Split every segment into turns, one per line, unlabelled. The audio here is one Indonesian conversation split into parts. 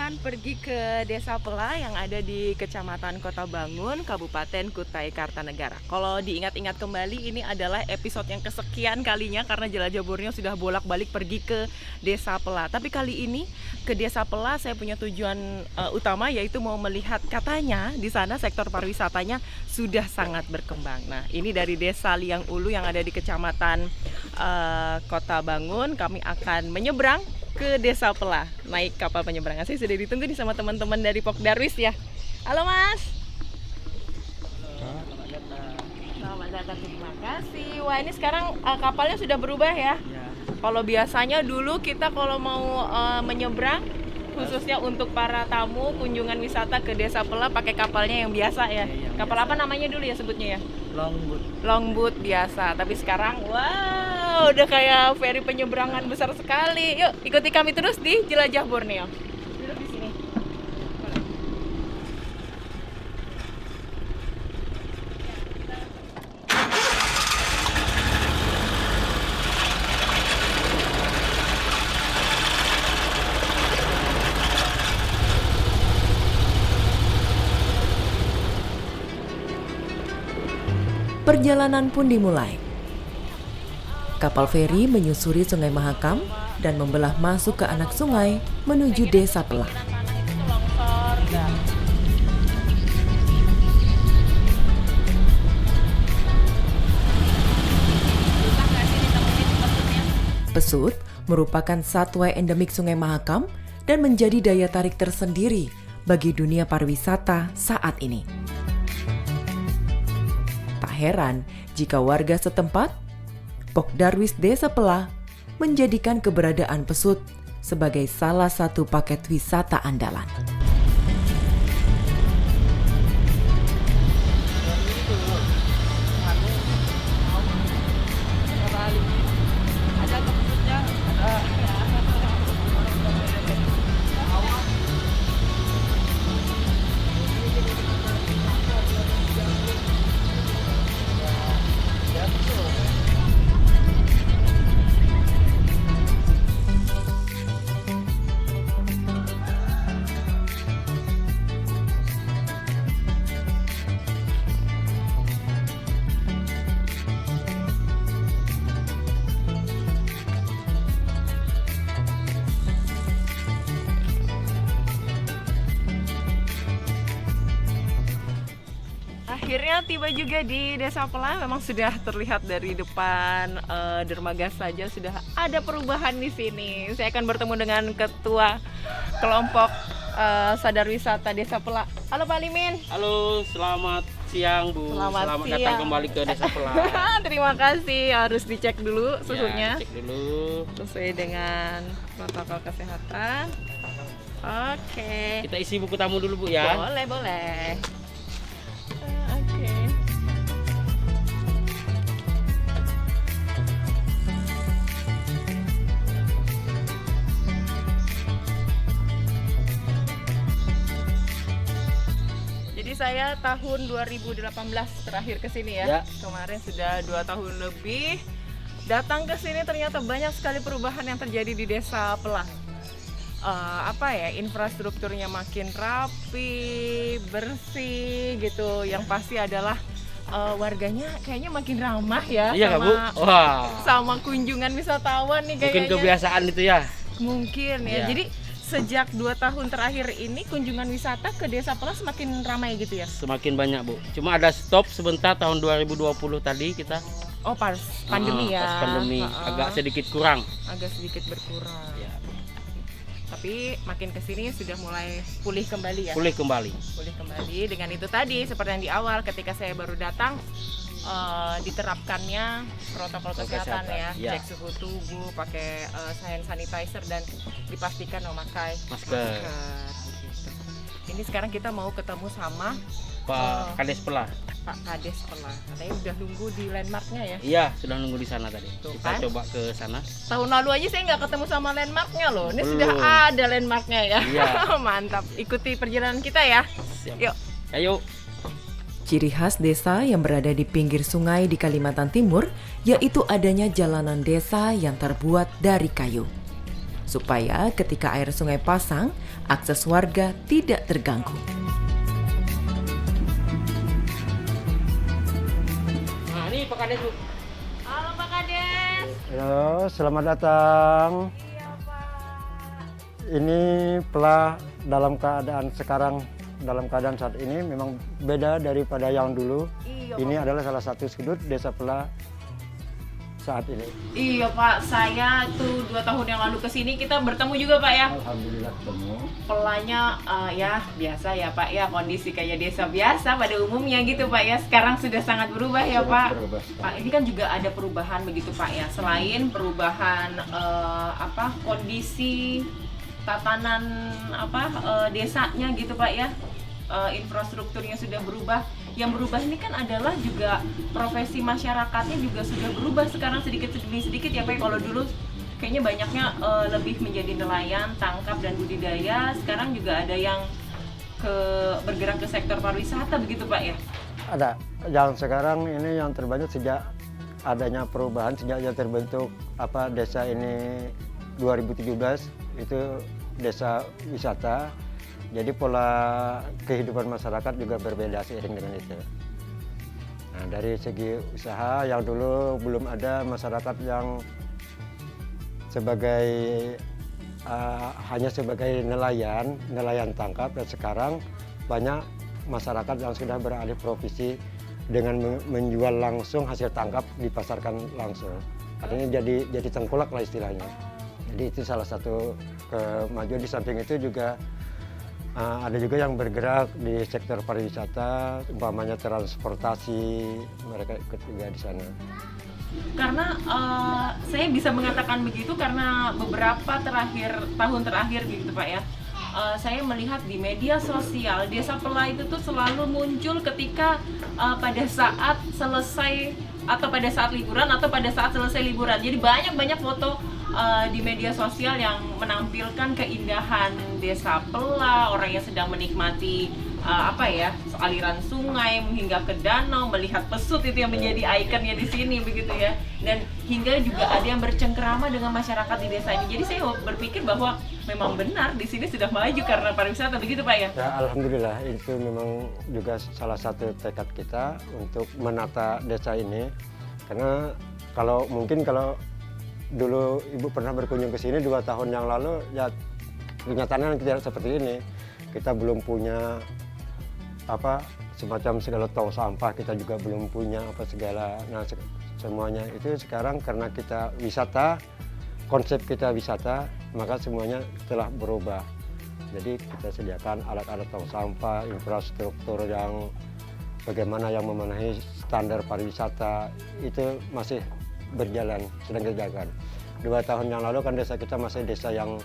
akan pergi ke Desa Pela yang ada di Kecamatan Kota Bangun, Kabupaten Kutai Kartanegara. Kalau diingat-ingat kembali, ini adalah episode yang kesekian kalinya karena Jelajah Borneo sudah bolak-balik pergi ke Desa Pela. Tapi kali ini ke Desa Pela saya punya tujuan utama, yaitu mau melihat katanya di sana sektor pariwisatanya sudah sangat berkembang. Nah, ini dari Desa Liang Ulu yang ada di Kecamatan Kota Bangun, kami akan menyeberang ke Desa Pela naik kapal penyeberangan. Saya sudah ditunggu nih sama teman-teman dari Pok Darwis ya. Halo Mas.
Selamat datang.
Selamat datang, terima kasih. Wah, ini sekarang kapalnya sudah berubah ya.
Ya,
Kalau biasanya dulu kita kalau mau menyeberang, khususnya untuk para tamu kunjungan wisata ke Desa Pela pakai kapalnya yang biasa ya.
Yang
Kapal
biasa.
apa namanya dulu ya sebutnya ya?
longboat.
Longboat biasa. Tapi sekarang wow, udah kayak feri penyeberangan besar sekali. Yuk, ikuti kami terus di Jelajah Borneo. Duduk di sini. Boleh.
Perjalanan pun dimulai. Kapal feri menyusuri Sungai Mahakam dan membelah masuk ke anak sungai menuju Desa Pela.
Tanah itu longsor dan susah nggak sih ditemuin pesutnya?
Pesut merupakan satwa endemik Sungai Mahakam dan menjadi daya tarik tersendiri bagi dunia pariwisata saat ini. Tak heran jika warga setempat, Pok Darwis Desa Pela, menjadikan keberadaan pesut sebagai salah satu paket wisata andalan.
Ada pesutnya? Akhirnya tiba juga di Desa Pela. Memang sudah terlihat dari depan dermaga saja sudah ada perubahan di sini. Saya akan bertemu dengan ketua kelompok sadar wisata Desa Pela. Halo Pak Limin.
Halo, selamat siang Bu.
Selamat
datang
siang.
kembali ke Desa Pela.
Terima kasih. Harus dicek dulu suhunya
Ya, cek dulu.
sesuai dengan protokol kesehatan. Oke.
Kita isi buku tamu dulu Bu ya.
Boleh, boleh. Oke. Jadi saya tahun 2018 terakhir ke sini ya.
Ya.
Kemarin sudah 2 tahun lebih. Datang ke sini ternyata banyak sekali perubahan yang terjadi di Desa Pela. Infrastrukturnya makin rapi, bersih gitu. Yang pasti adalah warganya kayaknya makin ramah ya.
Iya nggak Bu? Wah,
Sama kunjungan wisatawan nih
mungkin
kayaknya.
kebiasaan itu ya.
Mungkin ya.
Iya.
Jadi sejak 2 tahun terakhir ini kunjungan wisata ke Desa Pela semakin ramai gitu ya.
Semakin banyak Bu. Cuma ada stop sebentar tahun 2020 tadi kita.
Oh, pas pandemi ya.
Pas pandemi agak sedikit kurang.
Agak sedikit berkurang.
Ya,
Tapi makin kesini sudah mulai pulih kembali ya.
pulih kembali.
Pulih kembali dengan itu tadi seperti yang di awal ketika saya baru datang diterapkannya protokol kesehatan ya,
ya.
cek suhu tubuh, pakai hand sanitizer dan dipastikan memakai
Masker.
gitu. Ini sekarang kita mau ketemu sama
Pak Kades Pela.
Pak Kades Pela. Katanya udah nunggu di landmarknya ya.
Iya, sudah nunggu di sana tadi.
Tuh
Kita
kan.
coba ke sana.
Tahun lalu aja saya nggak ketemu sama landmarknya loh. Ini
Belum.
sudah ada landmarknya ya.
Iya.
Mantap. Ikuti perjalanan kita ya.
Siap.
Yuk.
Ayo.
Ciri khas desa yang berada di pinggir sungai di Kalimantan Timur yaitu adanya jalanan desa yang terbuat dari kayu. supaya ketika air sungai pasang, akses warga tidak terganggu.
Nah, ini Pak Kades, Bu.
Halo Pak Kades.
Halo, selamat datang.
Iya Pak.
Ini Pela dalam keadaan sekarang, dalam keadaan saat ini memang beda daripada yang dulu.
Iya,
Ini
Pak.
adalah salah satu sudut Desa Pela saat ini.
Iya Pak, saya tuh 2 tahun yang lalu kesini kita bertemu juga Pak ya.
Alhamdulillah ketemu.
Pelanya ya biasa ya Pak ya, kondisi kayak desa biasa pada umumnya gitu Pak ya. Sekarang sudah sangat berubah ya Pak. Pak, ini kan juga ada perubahan begitu Pak ya. Selain perubahan kondisi tatanan desanya gitu Pak ya. Infrastrukturnya sudah berubah. Yang berubah ini kan adalah juga profesi masyarakatnya juga sudah berubah sekarang sedikit demi sedikit ya Pak. Kalau dulu kayaknya banyaknya lebih menjadi nelayan, tangkap dan budidaya. Sekarang juga ada yang bergerak ke sektor pariwisata begitu Pak ya.
Ada. Yang sekarang ini yang terbanyak sejak adanya perubahan, sejak terbentuk desa ini 2017 itu desa wisata. Jadi pola kehidupan masyarakat juga berbeda seiring dengan itu. Nah, dari segi usaha yang dulu belum ada masyarakat yang hanya sebagai nelayan tangkap, dan sekarang banyak masyarakat yang sudah beralih profesi dengan menjual langsung hasil tangkap, dipasarkan langsung. Artinya jadi tengkulak lah istilahnya. Jadi itu salah satu kemajuan. Di samping itu juga ada juga yang bergerak di sektor pariwisata, umpamanya transportasi, mereka ikut juga di sana.
Karena saya bisa mengatakan begitu karena beberapa tahun terakhir gitu Pak ya, saya melihat di media sosial Desa Pela itu tuh selalu muncul ketika pada saat selesai atau pada saat liburan atau pada saat selesai liburan. Jadi banyak foto di media sosial yang menampilkan keindahan Desa Pela, orang yang sedang menikmati aliran sungai hingga ke danau, melihat pesut itu yang menjadi ikonnya di sini begitu ya. Dan hingga juga ada yang bercengkerama dengan masyarakat di desa ini. Jadi saya berpikir bahwa memang benar di sini sudah maju karena pariwisata begitu Pak ya.
Ya, alhamdulillah itu memang juga salah satu tekad kita untuk menata desa ini. Karena kalau dulu Ibu pernah berkunjung ke sini 2 tahun yang lalu, ya kenyataannya tidak seperti ini. Kita belum punya semacam segala tong sampah, kita juga belum punya segala. Nah, semuanya itu sekarang karena kita wisata, konsep kita wisata, maka semuanya telah berubah. Jadi kita sediakan alat-alat tong sampah, infrastruktur yang bagaimana yang memenuhi standar pariwisata itu masih berjalan, sedang kerjakan. 2 tahun yang lalu kan desa kita masih desa yang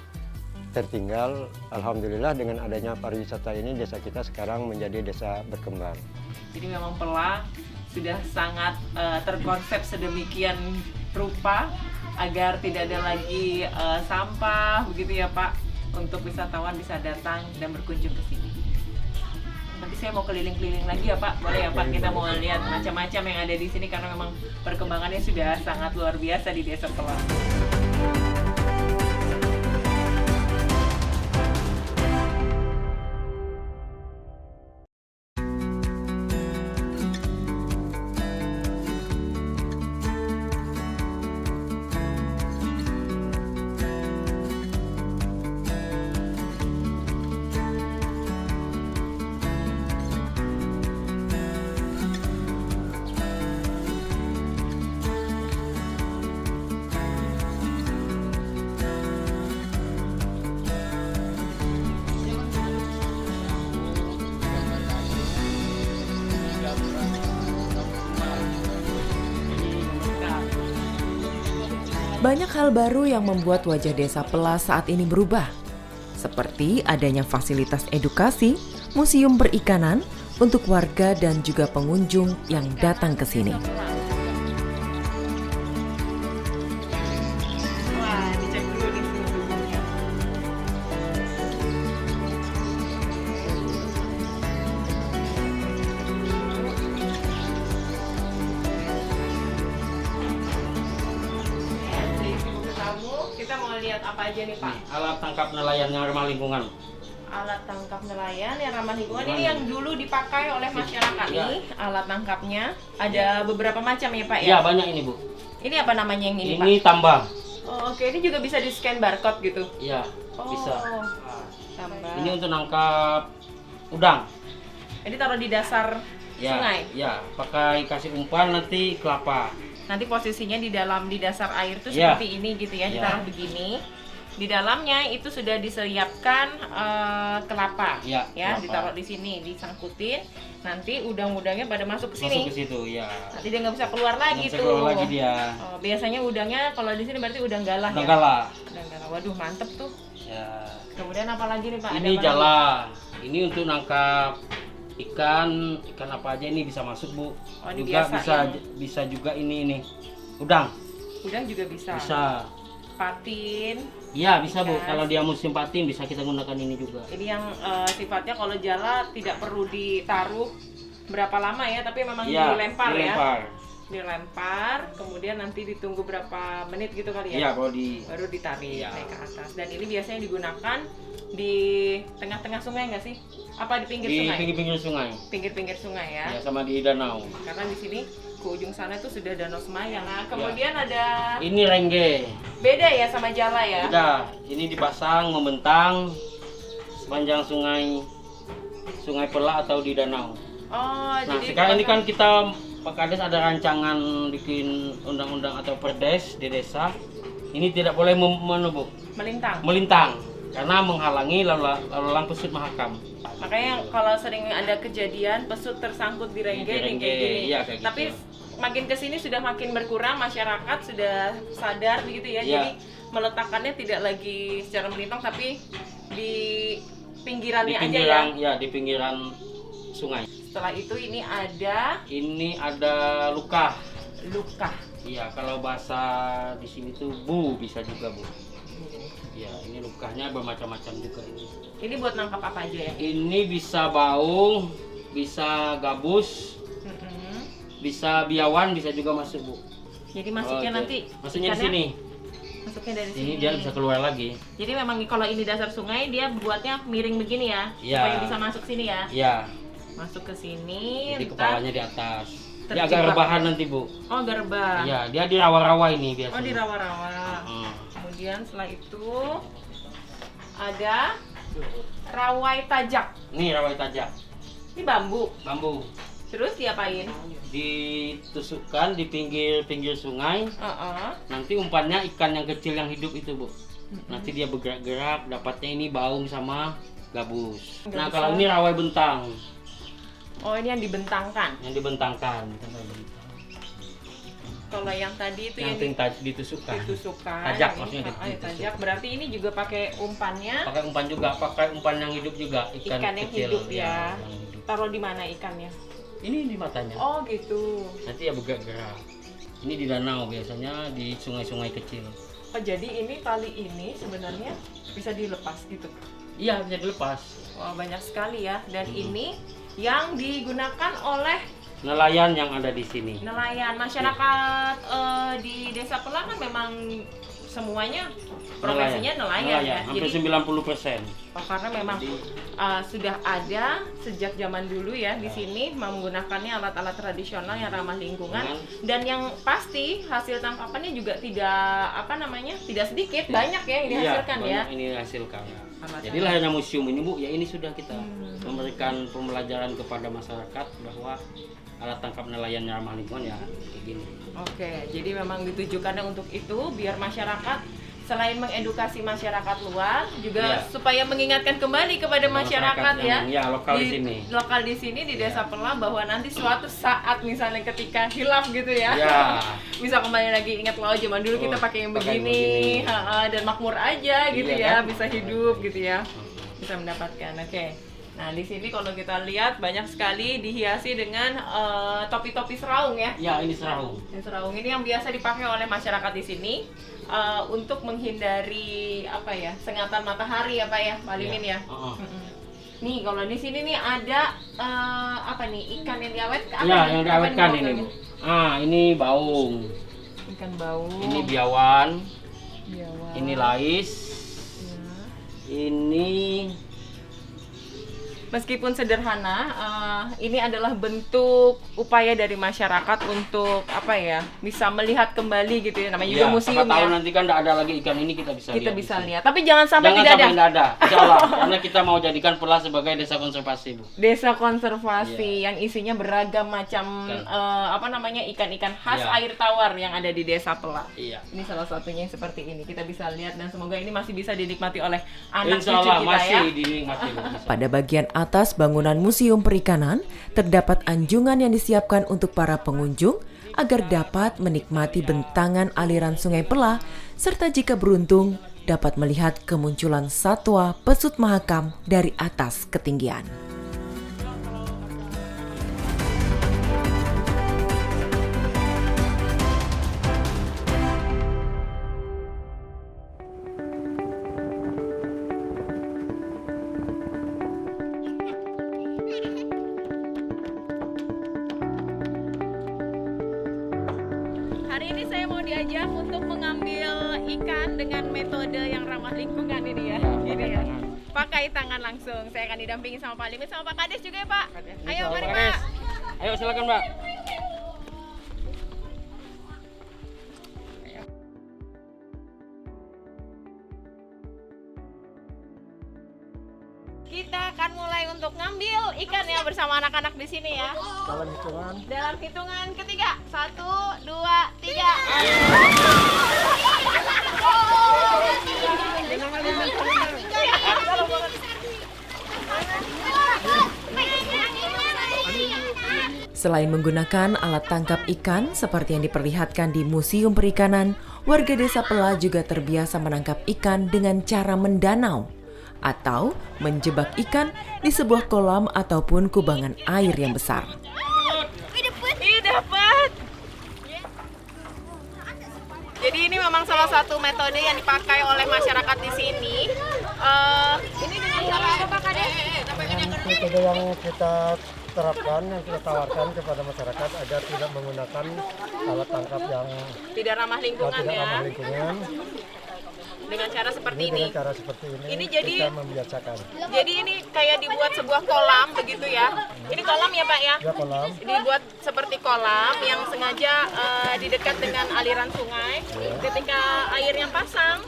tertinggal. Alhamdulillah dengan adanya pariwisata ini desa kita sekarang menjadi desa berkembang.
Jadi memang Pela sudah sangat terkonsep sedemikian rupa agar tidak ada lagi sampah begitu ya Pak, untuk wisatawan bisa datang dan berkunjung ke sini. Nanti saya mau keliling-keliling lagi ya Pak, boleh ya Pak? Kita mau lihat macam-macam yang ada di sini karena memang perkembangannya sudah sangat luar biasa di Desa Pela.
Banyak hal baru yang membuat wajah Desa Pela saat ini berubah, seperti adanya fasilitas edukasi, museum perikanan untuk warga dan juga pengunjung yang datang ke sini.
Wah, dicek dulu nih suhunya. Kita mau mau lihat apa aja nih Pak?
Nih, alat tangkap nelayan yang ramah lingkungan.
Alat tangkap nelayan yang ramah lingkungan ini
Lingkungan.
yang dulu dipakai oleh masyarakat.
Iya.
Ini alat tangkapnya ada beberapa macam ya Pak ya?
Iya, banyak ini Bu.
Ini apa namanya yang ini Pak?
Ini tambang.
Oh, oke, ini juga bisa di scan barcode gitu.
Iya,
Oh,
bisa.
tambah.
Ini untuk nangkap udang.
Ini taruh di dasar
Ya,
sungai.
ya, pakai kasih umpan nanti kelapa.
Nanti posisinya di dasar air tuh
Iya.
seperti ini gitu ya,
Iya.
ditaruh begini. Di dalamnya itu sudah disediakan kelapa,
Iya,
ya,
kelapa.
ditaruh di sini, disangkutin. Nanti udang-udangnya pada masuk ke
Masuk
sini.
ke situ, ya.
Nanti dia nggak bisa keluar lagi
Nggak bisa
tuh.
keluar lagi dia.
Oh, biasanya udangnya kalau di sini berarti udang galah
Udang
ya.
galah.
Udang galah. Waduh, mantep tuh.
Ya.
Kemudian apa lagi nih Pak? Ada
Ini
apa lagi?
jala. Ini untuk nangkap ikan apa aja ini bisa masuk Bu.
Oh, ini
Juga
biasa
bisa
yang-
bisa juga ini udang.
Udang juga bisa.
Bisa.
Patin.
Iya bisa Bu.
Ikan.
Kalau dia musim patin bisa kita gunakan ini juga.
Ini yang sifatnya kalau jala tidak perlu ditaruh berapa lama ya, tapi memang
Iya,
dilempar ya.
dilempar.
Dilempar, kemudian nanti ditunggu berapa menit gitu kali ya.
Iya, kalau di
Baru ditarik
Iya.
naik ke atas. Dan ini biasanya digunakan di tengah-tengah sungai nggak sih? Apa di pinggir
di
sungai?
pinggir-pinggir sungai.
Pinggir-pinggir sungai ya.
Ya, sama di danau.
Karena di sini ke ujung sana tuh sudah danau Semayang. Nah, kemudian ada
Ini rengge.
beda ya sama jala ya.
Udah, ini dipasang membentang sepanjang sungai Pelak atau di danau.
Oh,
Nah,
jadi
sekarang ini kan
dipasang-
kita Pak Kades ada rancangan bikin undang-undang atau perdes di desa. Ini tidak boleh
melintang.
melintang karena menghalangi lalu lalang pesut mahakam.
Makanya kalau sering ada kejadian pesut tersangkut di rengge
Di
nih
rengge,
kayak gini.
iya, kayak gitu.
Tapi makin kesini sudah makin berkurang, masyarakat sudah sadar begitu ya.
Iya.
Jadi meletakkannya tidak lagi secara melintang tapi di pinggirannya aja ya.
Di pinggiran sungai.
Setelah itu ini ada
Ini ada luka.
luka.
Iya, kalau bahasa di sini tuh bu bisa juga Bu. Iya, ini lukanya bermacam-macam juga ini.
Ini buat nangkap apa aja ya?
Ini bisa baung, bisa gabus,
Mm-mm.
bisa biawan, bisa juga masuk Bu.
Jadi masuknya
Oke.
nanti
Masuknya di
ikannya
sini.
Masuknya dari
Ini
sini.
dia bisa keluar lagi.
Jadi memang kalau ini dasar sungai dia buatnya miring begini ya,
Iya.
supaya bisa masuk sini ya.
Iya.
Masuk ke sini.
Jadi
ntar-
kepalanya di atas. Dia
terjebak.
agak rebahan nanti Bu.
Oh, gerbang.
Iya, dia di rawa-rawa ini biasanya.
Oh, di rawa-rawa.
Heeh.
Kemudian setelah itu ada rawai tajak.
Nih rawai tajak,
Ini bambu.
bambu.
Terus diapain?
Ditusukkan di pinggir-pinggir sungai.
Heeh.
Nanti umpannya ikan yang kecil yang hidup itu Bu. Nanti dia bergerak-gerak, dapatnya ini baung sama gabus.
Nggak
Nah
bisa.
kalau ini rawai bentang
Oh, ini yang dibentangkan.
yang dibentangkan.
Kalau yang tadi itu yang
Yang ditusukkan.
ditusukkan.
Tajak,
yang ini,
maksudnya
tajak.
ditusuk.
Berarti ini juga pakai umpannya.
Pakai umpan juga, pakai umpan yang hidup juga, ikan
Ikan yang
kecil
hidup ya.
yang hidup.
Taruh di mana ikannya?
Ini di matanya.
Oh, gitu.
Nanti ya bergerak. Ini di danau biasanya di sungai-sungai kecil.
Oh, jadi ini tali ini sebenarnya bisa dilepas gitu.
Iya bisa dilepas.
Wah, banyak sekali ya. Dan ini yang digunakan oleh
Nelayan yang ada di sini.
nelayan. Masyarakat di Desa Pelak kan memang semuanya profesinya nelayan ya.
Hampir
Jadi
90%.
karena memang sudah ada sejak zaman dulu ya di sini menggunakannya alat-alat tradisional yang ramah lingkungan, dan yang pasti hasil tangkapannya juga tidak sedikit, banyak ya yang dihasilkan
Iya,
ya.
banyak ini dihasilkan.
Alat-
Jadi lahirnya museum ini Bu, ya ini sudah kita memberikan pembelajaran kepada masyarakat bahwa alat tangkap nelayan yang ramah lingkungan ya kayak gini.
Oke, jadi memang ditujukannya untuk itu biar masyarakat selain mengedukasi masyarakat luar juga
Iya.
supaya mengingatkan kembali kepada masyarakat ya.
yang lokal di sini.
Lokal di sini di Desa Pelak bahwa nanti suatu saat misalnya ketika hilaf gitu ya.
Ya.
Bisa kembali lagi ingat loh zaman dulu kita
Oh,
pakai yang
pakai yang
begini,
begini.
dan makmur aja gitu
Iya,
ya,
kan?
bisa hidup gitu ya. Bisa mendapatkan. Oke. Nah, di sini kalau kita lihat banyak sekali dihiasi dengan topi-topi seraung ya.
Ya ini seraung.
Ini seraung ini yang biasa dipakai oleh masyarakat di sini untuk menghindari sengatan matahari ya Pak ya, Pak Limin ya.
Heeh.
Mm-mm. Nih kalau di sini nih ada ikan yang diawetkan.
Ya yang diawetkan ini Bu. Ah ini baung.
Ikan bau.
Ini biawan.
Biawak.
Ini lais.
Ya.
Ini
Meskipun sederhana, ini adalah bentuk upaya dari masyarakat untuk apa ya, bisa melihat kembali gitu ya, namanya juga
ya,
museum
siapa tahu
ya.
nanti kan tidak ada lagi ikan ini kita bisa
Kita
lihat.
bisa
di sini.
lihat. Tapi jangan sampai
Jangan
tidak
sampai
ada.
tidak ada, insya Allah. Karena kita mau jadikan Pela sebagai desa konservasi, Bu.
Desa konservasi yang isinya beragam macam apa namanya, ikan-ikan khas
Iya.
air tawar yang ada di Desa Pela.
Iya.
Ini salah satunya yang seperti ini. Kita bisa lihat dan semoga ini masih bisa dinikmati oleh anak
Insya
cucu
Allah
kita
masih
ya.
dinikmati, Bu. Bisa.
Pada bagian atas bangunan Museum Perikanan, terdapat anjungan yang disiapkan untuk para pengunjung agar dapat menikmati bentangan aliran Sungai Pela, serta jika beruntung dapat melihat kemunculan satwa pesut mahakam dari atas ketinggian.
Hari ini saya mau diajak untuk mengambil ikan dengan metode yang ramah lingkungan ini ya. Gini ya. Pakai tangan langsung. Saya akan didampingi sama Pak Limit sama Pak Kades juga ya, Pak. Ayo mari, Pak.
Ayo silakan, Mbak.
Kita akan mulai untuk ngambil ikan ya bersama anak-anak di sini ya.
Dalam hitungan.
Dalam hitungan ketiga. 1, 2, 3.
Selain menggunakan alat tangkap ikan seperti yang diperlihatkan di Museum Perikanan, warga Desa Pela juga terbiasa menangkap ikan dengan cara mendanau atau menjebak ikan di sebuah kolam ataupun kubangan air yang besar.
Ih, dapat. Jadi ini memang salah satu metode yang dipakai oleh masyarakat di sini. Ini dengan cara apa, Pak Kades?
Metode yang kita terapkan, yang kita tawarkan kepada masyarakat agar tidak menggunakan alat tangkap yang
Tidak ramah lingkungan
tidak
ya.
ramah lingkungan.
Dengan cara seperti ini.
Dengan cara seperti ini,
Ini jadi-
kita membiasakan.
Jadi ini kayak dibuat sebuah kolam begitu ya. Ini kolam ya, Pak ya?
Ya kolam,
Dibuat seperti kolam yang sengaja di dekat dengan aliran sungai. Ketika airnya pasang,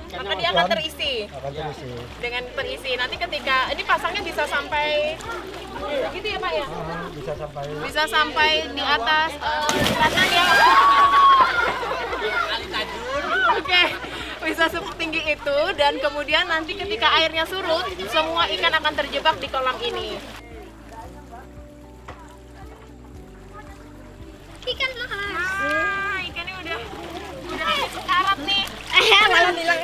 maka dia akan terisi.
akan terisi.
Dengan terisi. Nanti ketika ini pasangnya bisa sampai begitu ya, Pak ya?
Bisa sampai
Di atas kanan ya. Oke, bisa setinggi itu dan kemudian nanti ketika airnya surut, semua ikan akan terjebak di kolam ini.
Ikan mahal.
Ikannya udah sekarat nih.
Malah bilang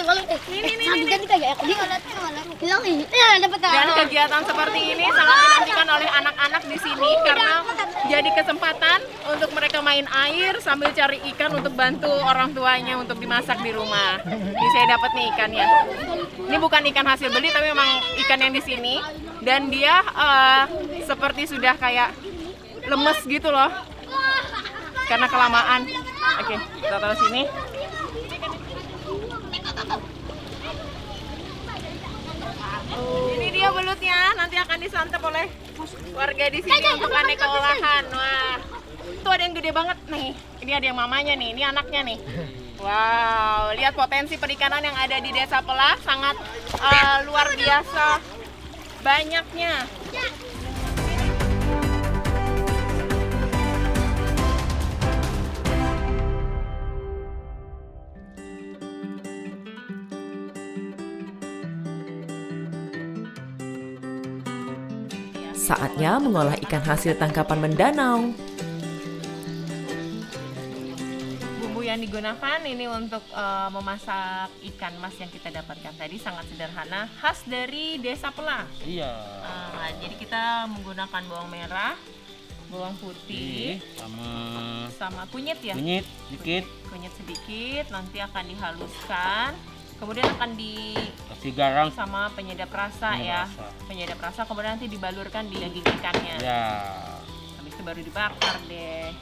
kalau ini ganti kayak aku bilang ini dapat
Dan kegiatan seperti ini sangat dinantikan oleh anak-anak di sini karena jadi kesempatan untuk mereka main air sambil cari ikan untuk bantu orang tuanya untuk dimasak di rumah. Ini saya dapat nih ikannya. Ini bukan ikan hasil beli tapi memang ikan yang di sini dan dia seperti sudah kayak lemes gitu loh karena kelamaan. Oke, kita taruh sini. Ini dia belutnya, nanti akan disantap oleh warga di sini untuk aneka olahan. Wah, tuh ada yang gede banget nih. Ini ada yang mamanya nih, ini anaknya nih. Wow, lihat potensi perikanan yang ada di Desa Pela sangat luar biasa banyaknya.
Saatnya mengolah ikan hasil tangkapan mendanau.
Bumbu yang digunakan ini untuk memasak ikan mas yang kita dapatkan tadi sangat sederhana, khas dari Desa Pela.
Iya.
Jadi kita menggunakan bawang merah, bawang putih, sama kunyit ya.
Kunyit dikit,
Kunyit sedikit, nanti akan dihaluskan. Kemudian akan
kasih garam.
sama penyedap rasa ya.
Penyedap rasa.
Penyedap rasa kemudian nanti dibalurkan di daging ikannya.
Ya.
Habis itu baru dibakar deh.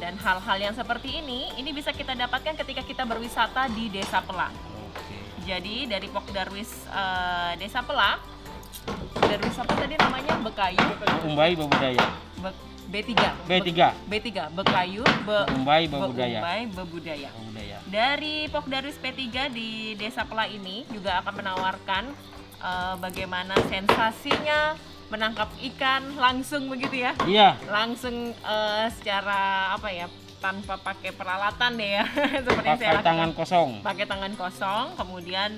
Dan hal-hal yang seperti ini bisa kita dapatkan ketika kita berwisata di Desa Pela.
Oke.
Jadi dari Pokdarwis Desa Pela, Pokdarwis apa tadi namanya? Bekayu,
Umbai Bebudaya.
B3.
B3.
Bekayu,
Umbai Bebudaya.
Beumbai, Bebudaya.
Bebudaya.
Dari Pokdarwis P3 di Desa Pela ini juga akan menawarkan bagaimana sensasinya menangkap ikan langsung begitu ya.
Iya.
Langsung secara apa ya, tanpa pakai peralatan deh ya. Seperti yang saya
Pakai
lakukan.
tangan kosong.
Pakai tangan kosong, kemudian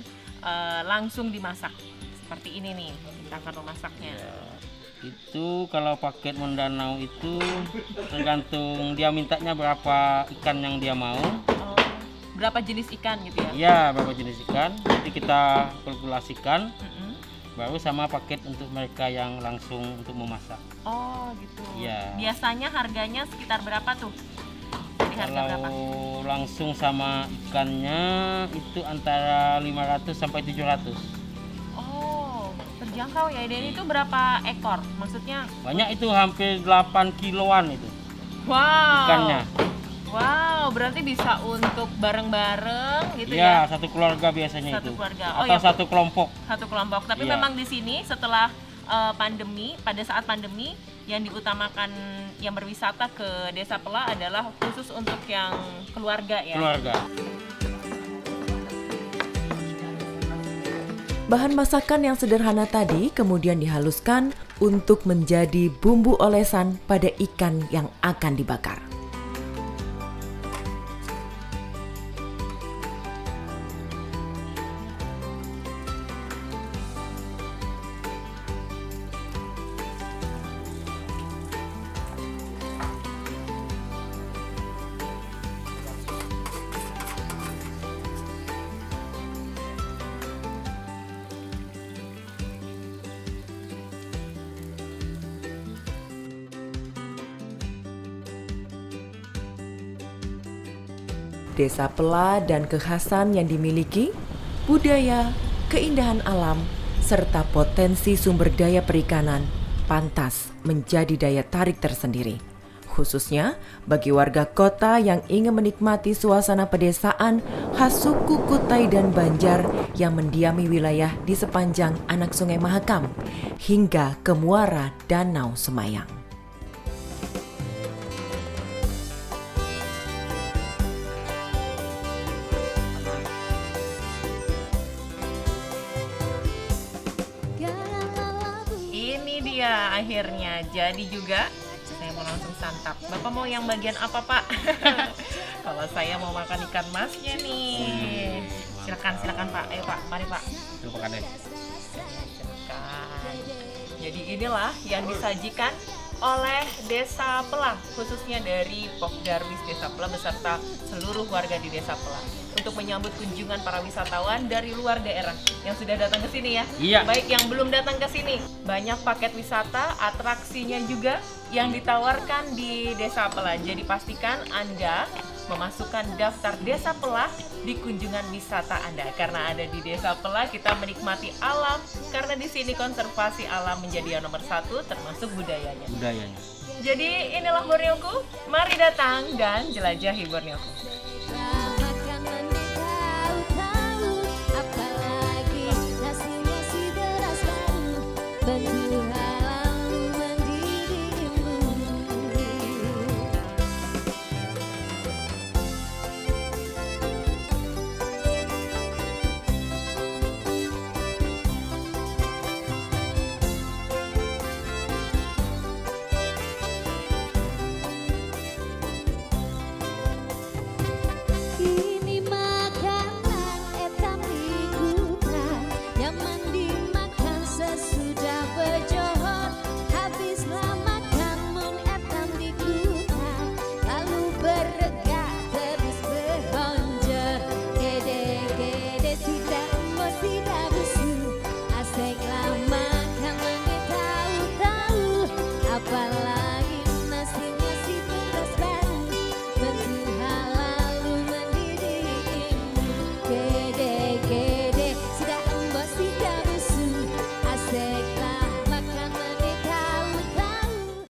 langsung dimasak. Seperti ini nih, kita akan memasaknya.
Itu kalau paket mendanau itu tergantung dia mintanya berapa ikan yang dia mau.
Oh, berapa jenis ikan gitu ya?
Iya, berapa jenis ikan. Nanti kita kalkulasikan.
Mm-mm.
Baru sama paket untuk mereka yang langsung untuk memasak.
Oh gitu.
Iya.
Biasanya harganya sekitar berapa tuh? Jadi harga berapa?
Kalau langsung sama ikannya itu antara 500 sampai 700.
Oh, terjangkau ya. Dan itu berapa ekor? Maksudnya?
Banyak itu hampir 8 kiloan itu
Wow.
ikannya.
Wow, berarti bisa untuk bareng-bareng gitu
Iya,
ya?
satu keluarga biasanya
Satu
itu.
keluarga. Oh,
Atau
ya.
satu kelompok.
Satu kelompok. Tapi
Iya.
memang di sini setelah pandemi, pada saat pandemi yang diutamakan yang berwisata ke Desa Pela adalah khusus untuk yang keluarga ya.
Keluarga.
Bahan masakan yang sederhana tadi kemudian dihaluskan untuk menjadi bumbu olesan pada ikan yang akan dibakar. Desa Pela dan kekhasan yang dimiliki, budaya, keindahan alam, serta potensi sumber daya perikanan pantas menjadi daya tarik tersendiri. Khususnya bagi warga kota yang ingin menikmati suasana pedesaan khas suku Kutai dan Banjar yang mendiami wilayah di sepanjang anak Sungai Mahakam hingga ke muara Danau Semayang.
Ini dia akhirnya jadi juga. Saya mau langsung santap. Bapak mau yang bagian apa, Pak? Kalau saya mau makan ikan masnya nih. Silakan Pak. Ayo Pak, mari Pak.
Lupakan deh.
Silakan. Jadi inilah yang disajikan oleh Desa Pela, khususnya dari Pokdarwis Desa Pela beserta seluruh warga di Desa Pela untuk menyambut kunjungan para wisatawan dari luar daerah yang sudah datang ke sini ya.
Iya.
Baik yang belum datang ke sini, banyak paket wisata, atraksinya juga yang ditawarkan di Desa Pela. Jadi pastikan Anda memasukkan daftar Desa Pela di kunjungan wisata Anda, karena ada di Desa Pela kita menikmati alam, karena di sini konservasi alam menjadi yang nomor satu termasuk budayanya.
Budayanya.
Jadi inilah Borneoku, mari datang dan jelajahi Borneoku.